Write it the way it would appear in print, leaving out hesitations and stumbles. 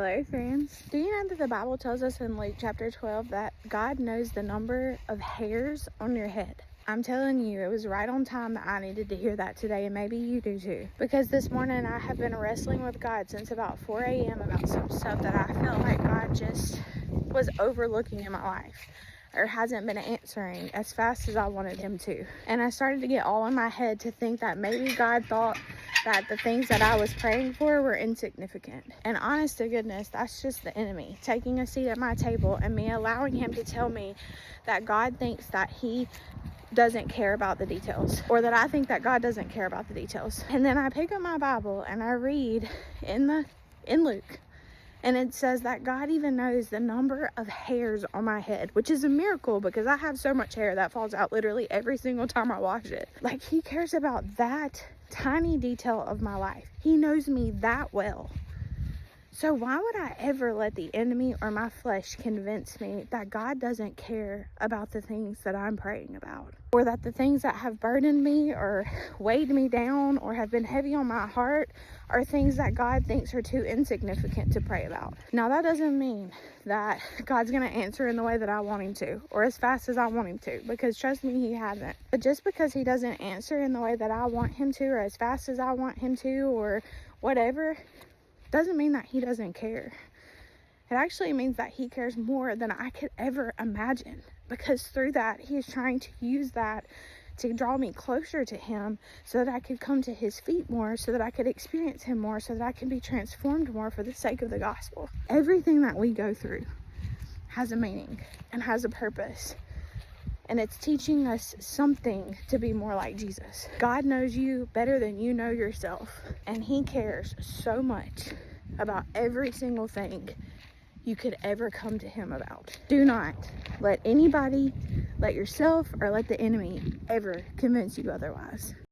Hello, friends. Do you know that the Bible tells us in Luke chapter 12 that God knows the number of hairs on your head? I'm telling you, it was right on time that I needed to hear that today, and maybe you do too. Because this morning I have been wrestling with God since about 4 a.m. about some stuff that I felt like God just was overlooking in my life, or hasn't been answering as fast as I wanted him to. And I started to get all in my head to think that maybe God thought that the things that I was praying for were insignificant. And honest to goodness, that's just the enemy taking a seat at my table and me allowing him to tell me that God thinks that he doesn't care about the details, or that I think that God doesn't care about the details. And then I pick up my Bible and I read in Luke, and it says that God even knows the number of hairs on my head, which is a miracle because I have so much hair that falls out literally every single time I wash it. Like, he cares about that tiny detail of my life. He knows me that well. So why would I ever let the enemy or my flesh convince me that God doesn't care about the things that I'm praying about? Or that the things that have burdened me or weighed me down or have been heavy on my heart are things that God thinks are too insignificant to pray about. Now, that doesn't mean that God's going to answer in the way that I want him to, or as fast as I want him to, because trust me, he hasn't. But just because he doesn't answer in the way that I want him to, or as fast as I want him to, or whatever, doesn't mean that he doesn't care. It actually means that he cares more than I could ever imagine, because through that he is trying to use that to draw me closer to him so that I could come to his feet more, so that I could experience him more, so that I can be transformed more for the sake of the gospel. Everything that we go through has a meaning and has a purpose, and it's teaching us something to be more like Jesus. God knows you better than you know yourself, and he cares so much about every single thing you could ever come to him about. Do not let anybody, let yourself, or let the enemy ever convince you otherwise.